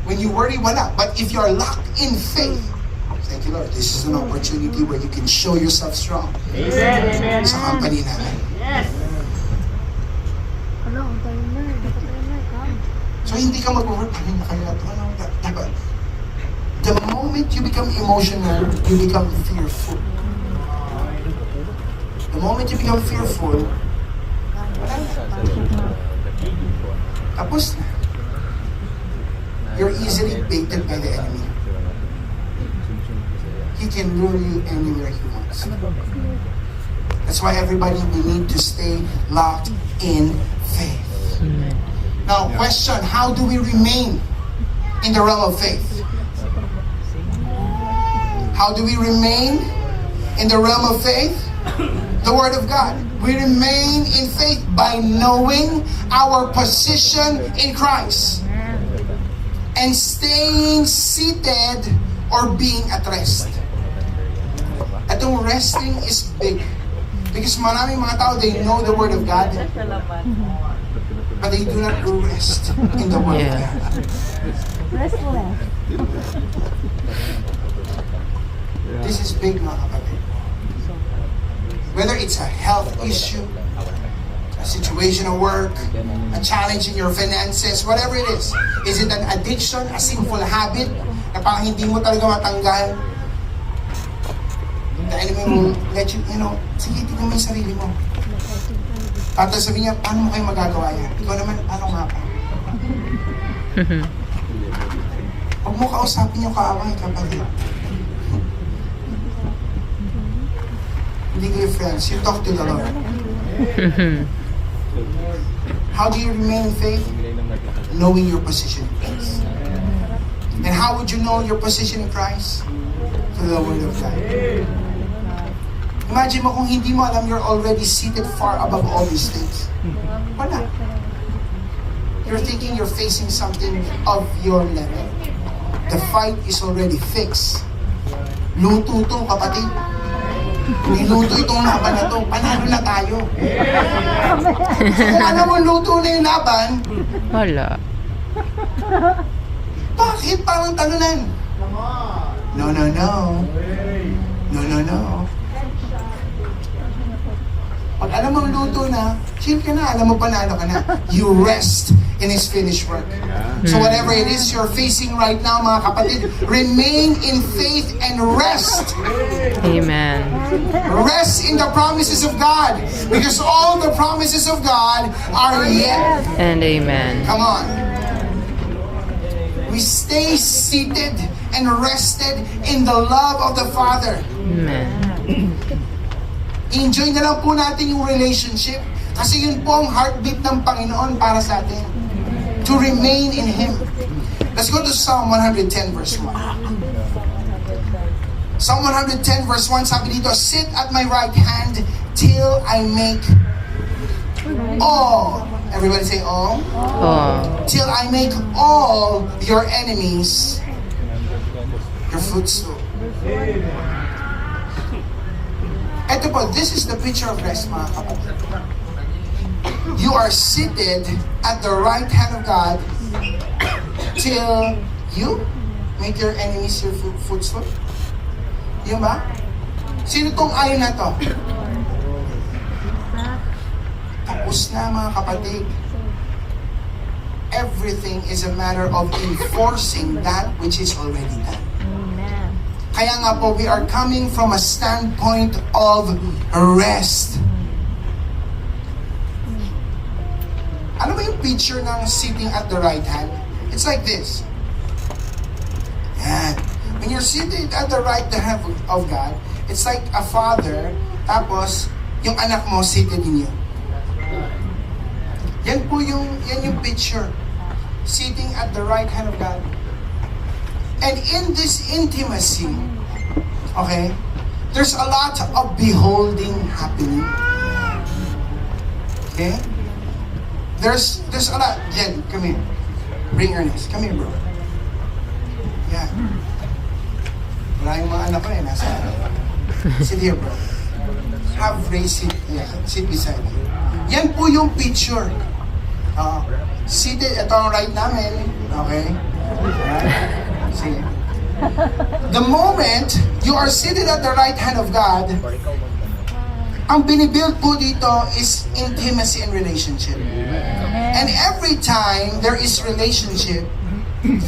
When you worry, wala. But if you're locked in faith, thank you, Lord, this is an opportunity where you can show yourself strong. Amen. Sa company namin. Yes. So hindi ka mag-work, ano na kaya ito? Ano, diba? The moment you become emotional, you become fearful. The moment you become fearful, wala na. Tapos na. You're easily baited by the enemy. He can lure you anywhere he wants. That's why everybody, we need to stay locked in faith. Now, question, how do we remain in the realm of faith? How do we remain in the realm of faith? The Word of God. We remain in faith by knowing our position in Christ and staying seated or being at rest. Itong resting is big because maraming mga tao, they know the Word of God, but they do not rest in the Word of God. Restless. This is big, mga kapatid. Whether it's a health issue, a situation at work, a challenge in your finances, whatever it is it an addiction, a sinful habit, na parang hindi mo talaga matanggal? The enemy will let you, sige, tignan mo yung sarili mo. At sabihin niya, paano mo kayo magagawa yan? Ikaw naman, paano nga pa? Huwag mo kausapin yung kaaway, kapatid. Hindi kayo friends, you talk to the Lord. How do you remain in faith? Knowing your position in Christ. And how would you know your position in Christ? Through the Word of God. Imagine mo kung hindi mo alam, you're already seated far above all these things. Wala. You're thinking you're facing something of your level. The fight is already fixed. Luto to, kapatid. Niluto itong laban na to, panalo na tayo. So kung alam mo luto na yung laban, Wala. bakit parang talunan? No, no, no. No, no, no. Pag alam mo luto na, chill ka na, alam mo panalo ka na. You rest in His finished work. So whatever it is you're facing right now, mga kapatid, remain in faith and rest. Amen. Rest in the promises of God. Because all the promises of God are yes. And amen. Come on. We stay seated and rested in the love of the Father. Amen. Enjoy na lang po natin yung relationship kasi yun po ang heartbeat ng Panginoon para sa atin. To remain in Him. Let's go to Psalm 110 verse 1. Psalm 110 verse 1, sabi dito, sit at my right hand till I make all. Everybody say all. Oh. Till I make all your enemies your footstool. Ito po, this is the picture of rest, mga kapatid. You are seated at the right hand of God till you make your enemies your footstool. Yun ba? Sino tong ayon na to? Tapos na, mga kapatid. Everything is a matter of enforcing that which is already done. Kaya nga po, we are coming from a standpoint of rest. Ano ba yung picture ng sitting at the right hand? It's like this. Yan. When you're seated at the right hand of God, it's like a father, tapos yung anak mo seated in you. Yan yung picture. Sitting at the right hand of God. And in this intimacy, okay, there's a lot of beholding happening. Okay? There's a lot. Jen, come here. Bring Ernest. Come here, bro. Yeah. Wala yung mga anak ko eh. Nasa sit here, bro. Have Ray sit beside you. Yan po yung picture. Seated, ito ang right namin. Okay? Sige. The moment you are seated at the right hand of God, ang binibuild po dito is intimacy and relationship. And every time there is relationship,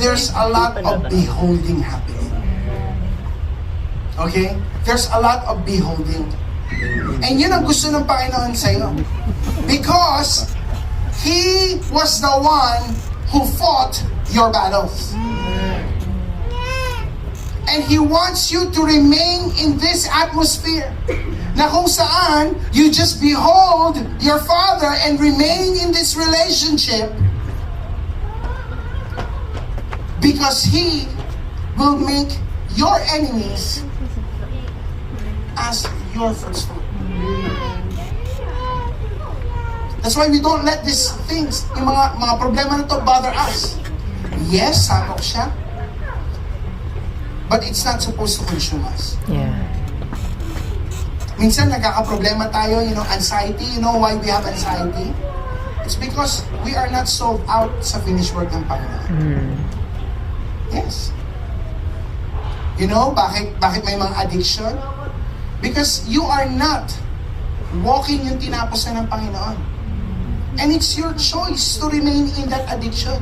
there's a lot of beholding happening. Okay? There's a lot of beholding. And yun ang gusto ng Panginoon sa'yo. Because He was the one who fought your battles. And He wants you to remain in this atmosphere na kung saan you just behold your Father and remain in this relationship because He will make your enemies as your footstool. That's why we don't let these things, yung mga problema na to bother us. Yes, sakop siya. But it's not supposed to consume us. Yeah. Minsan nagkakaproblema tayo, anxiety. You know why we have anxiety? It's because we are not sold out sa finished work ng Panginoon. Yes. You know, bakit may mga addiction? Because you are not walking yung tinapos na ng Panginoon. And it's your choice to remain in that addiction.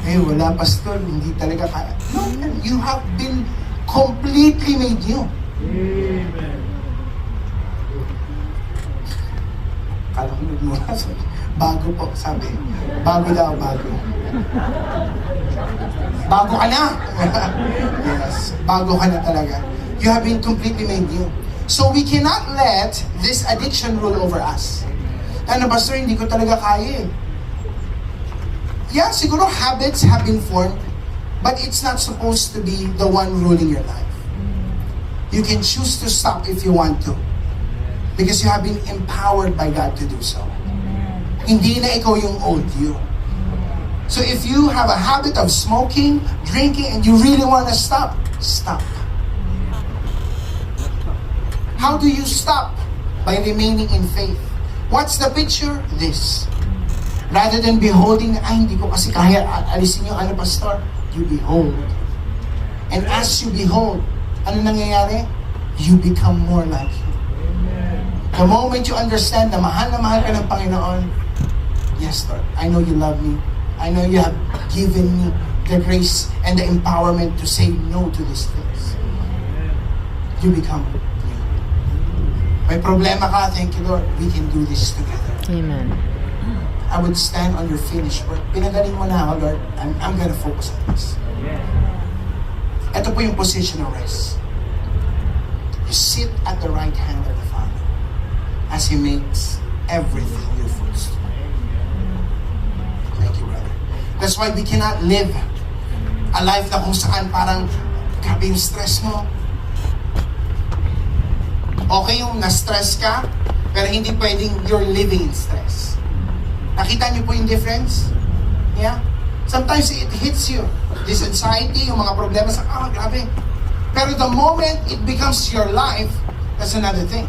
Wala, pastor, hindi talaga kaya. No, you have been completely made new. Amen. Kala ko nagmula. Bago po, sabi. Bago daw, bago. Bago ka na! Yes, bago ka na talaga. You have been completely made new. So we cannot let this addiction rule over us. Ano, pastor, hindi ko talaga kaya eh. Yeah, siguro habits have been formed, but it's not supposed to be the one ruling your life. You can choose to stop if you want to. Because you have been empowered by God to do so. Hindi na ikaw yung old you. So if you have a habit of smoking, drinking, and you really want to stop, stop. How do you stop? By remaining in faith. What's the picture? This. Rather than beholding, hindi ko kasi kaya, alisin yung pastor, you behold. And as you behold, ano nangyayari? You become more like Him. The moment you understand na mahal ka ng Panginoon, yes, Lord, I know you love me. I know you have given me the grace and the empowerment to say no to these things. You become new. May problema ka, thank you, Lord. We can do this together. Amen. I would stand on your finished work. Pinagaling mo na ako, Lord. I'm gonna focus on this. Ito po yung position of rest. You sit at the right hand of the Father as He makes everything your footstool. Thank you, brother. That's why we cannot live a life na kung saan parang grabe yung stress mo. Okay yung na-stress ka, pero hindi pwedeng you're living in stress. Nakita niyo po yung difference? Yeah? Sometimes it hits you. This anxiety, yung mga problema sa, grabe. Pero the moment it becomes your life, that's another thing.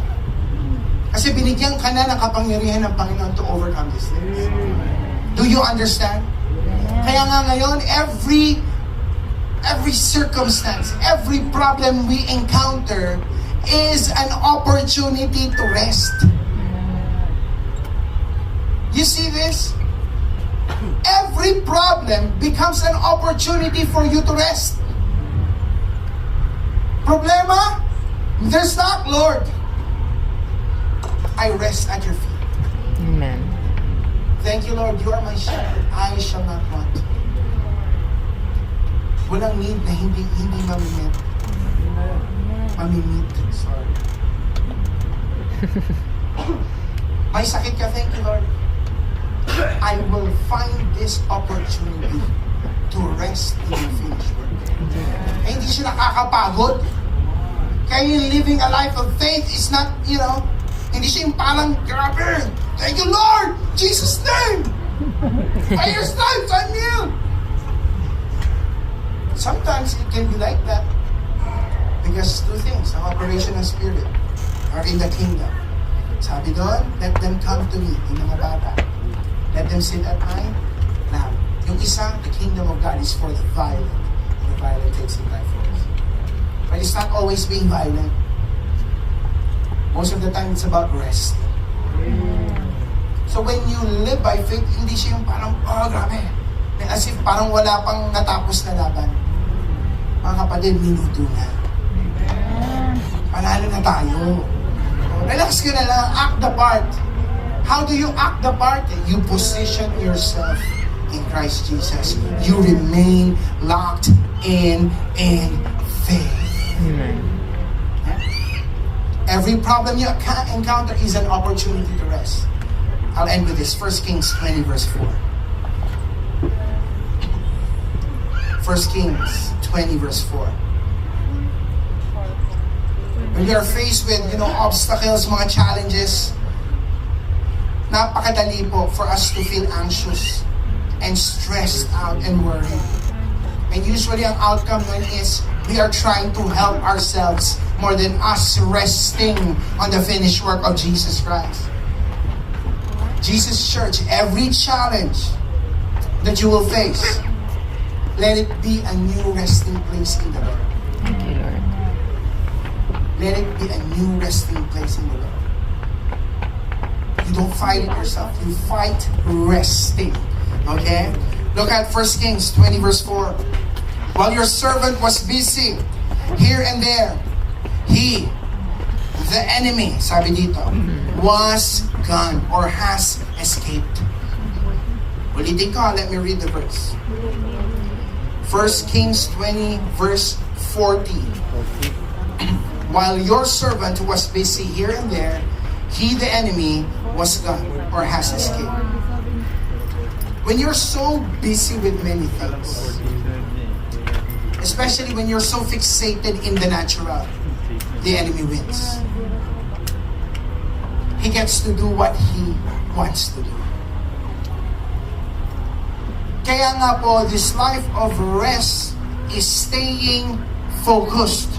Kasi binigyan ka na ng kapangyarihan ng Panginoon to overcome these things. Do you understand? Kaya nga ngayon, every circumstance, every problem we encounter is an opportunity to rest. You see this? Every problem becomes an opportunity for you to rest. Problema? There's not, Lord. I rest at your feet. Amen. Thank you, Lord. You are my shepherd. I shall not want. Walang need na hindi mamimit. Mamimit. Sorry. May sakit ka. Thank you, Lord. I will find this opportunity to rest in your finished work. Eh, hindi siya nakakapagod. Kaya yung living a life of faith is not, hindi siya yung parang, grabe, thank you, Lord! Jesus' name! By your stripes, I'm healed! Sometimes it can be like that. Because two things, ang operation ng Spirit are in the kingdom. Sabi doon, let them come to me, yung mga bata. Let them sit at my lap. Yung isa, the kingdom of God is for the violent. the violent takes it by force. But it's not always being violent. Most of the time, it's about rest. So when you live by faith, hindi siya yung parang, oh, grabe. As if parang wala pang natapos na laban. Mga kapatid, minuto na. Panalo na tayo. Relax ka na lang, act the part. How do you act the part? You position yourself in Christ Jesus. You remain locked in faith. Amen. Every problem you encounter is an opportunity to rest. I'll end with this. 1 Kings 20 verse 4. 1 Kings 20 verse 4. When we are faced with, obstacles, mga challenges, napakadali po for us to feel anxious and stressed out and worried. And usually ang outcome nun is we are trying to help ourselves more than us resting on the finished work of Jesus Christ. Jesus Church, every challenge that you will face, let it be a new resting place in the Lord. Thank you, Lord. Let it be a new resting place in the Lord. You don't fight it yourself. You fight resting. Okay? Look at 1 Kings 20 verse 4. While your servant was busy here and there, he, the enemy, sabi dito, was gone or has escaped. Ulitin ko, let me read the verse. 1 Kings 20 verse 40. While your servant was busy here and there, he, the enemy, was gone or has escaped. When you're so busy with many things, especially when you're so fixated in the natural, the enemy wins. He gets to do what he wants to do. Kaya nga po, this life of rest is staying focused.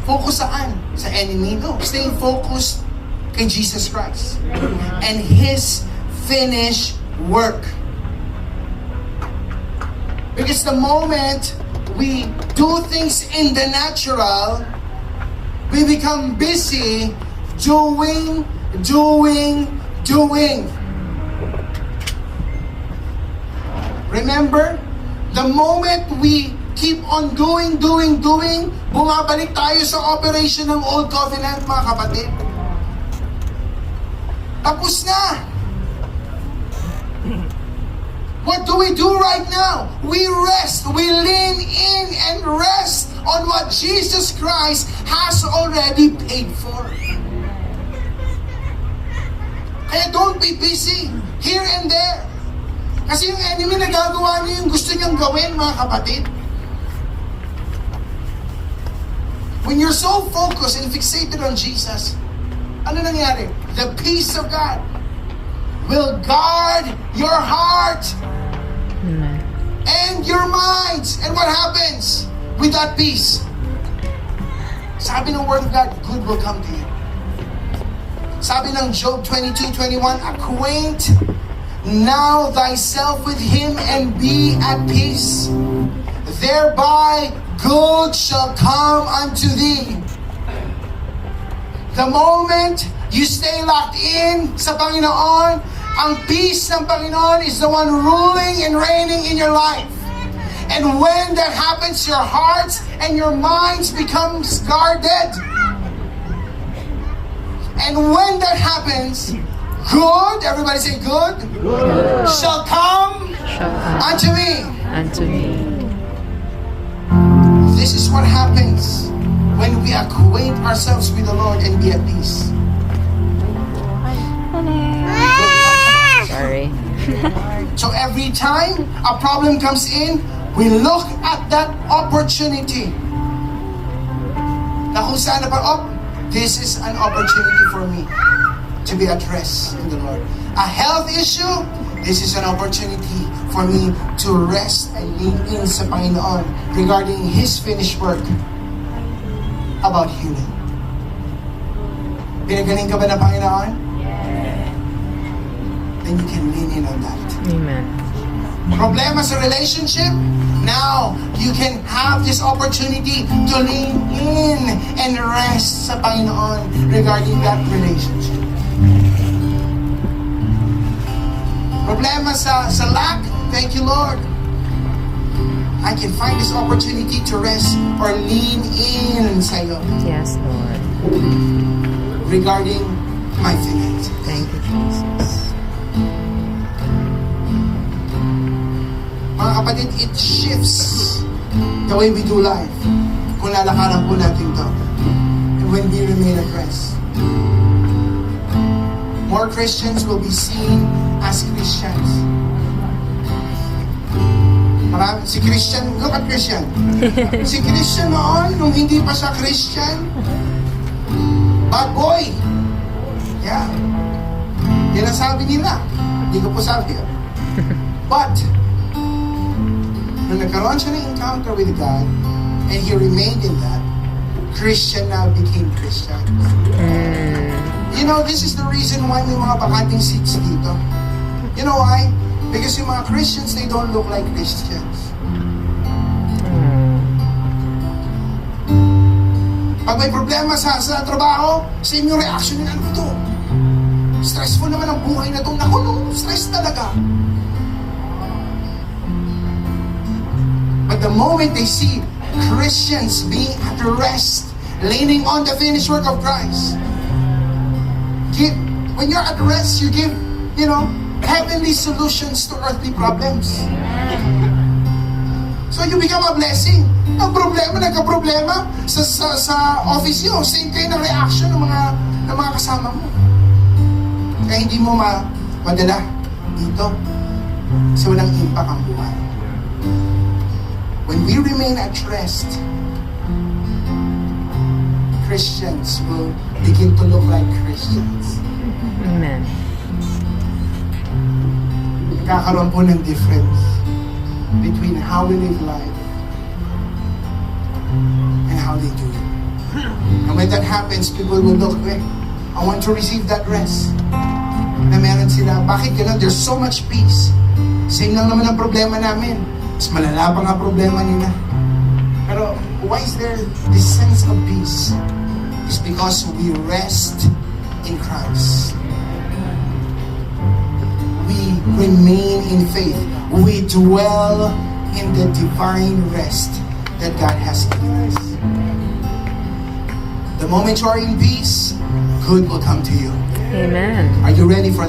Focus saan? Sa enemy? No. Staying focused kay Jesus Christ and His finished work. Because the moment we do things in the natural, we become busy doing. Remember, the moment we keep on doing, bumabalik tayo sa operation ng Old Covenant, mga kapatid. Tapos na. What do we do right now? We rest. We lean in and rest on what Jesus Christ has already paid for. Kaya don't be busy here and there. Kasi yung enemy nagagawa niya yung gusto niyang gawin, mga kapatid. When you're so focused and fixated on Jesus, ano nangyari? The peace of God will guard your heart Amen. and your minds. And what happens with that peace? Sabi ng Word of God, good will come to you. Sabi ng Job 22:21, acquaint now thyself with Him and be at peace. Thereby good shall come unto thee. The moment you stay locked in sa Panginoon, ang peace ng Panginoon is the one ruling and reigning in your life. And when that happens, your hearts and your minds becomes guarded. And when that happens, good, everybody say good, shall come Shall come unto me. unto me. This is what happens when we acquaint ourselves with the Lord and be at peace. Sorry. So every time a problem comes in, we look at that opportunity. Na kung saan na pa, this is an opportunity for me to be at rest in the Lord. A health issue, this is an opportunity for me to rest and lean in sa Panginoon regarding His finished work about healing. Pinagaling ka ba ng Panginoon? Then you can lean in on that. Amen. Problema sa relationship? Now, you can have this opportunity to lean in and rest sa Panginoon regarding that relationship. Problema sa lack? Thank you, Lord. I can find this opportunity to rest or lean in sa'yo Yes, Lord. regarding my finances. Thank you, Jesus. Mga kapatid, it shifts the way we do life kung lalakaran po natin to. And when we remain at rest. More Christians will be seen as Christians. Si Christian, look at Christian. Si Christian noon, nung hindi pa siya Christian, bad boy. Yeah. Yan ang sabi nila. Hindi ko po sabi. But, nung nagkaroon siya ng encounter with God, and he remained in that, Christian now became Christian. You know, this is the reason why may mga bakanting seats dito. You know why? Because yung mga Christians, they don't look like Christians. Pag may problema sa trabaho, same yung reaction nila. Ano ito? Stressful naman ang buhay na ito. Naku, no, stress talaga. But the moment they see Christians being at rest, leaning on the finished work of Christ, when you're at rest, you give, heavenly solutions to earthly problems. So you become a blessing. Ang problema, nagka-problema sa office nyo, same kayo ng reaction ng mga kasama mo. Kaya hindi mo madala dito kasi walang impact ang buhay. When we remain at rest, Christians will begin to look like Christians. Amen. Kakaroon po ng difference between how we live life and how they do it. And when that happens, people will look, I want to receive that rest. Na meron sila, bakit gano'n? There's so much peace. Same lang naman ang problema namin. Mas malala pa nga problema nila. Pero why is there this sense of peace? It's because we rest in Christ. We remain in faith. We dwell in the divine rest that God has given us. The moment you are in peace, good will come to you. Amen. Are you ready for that?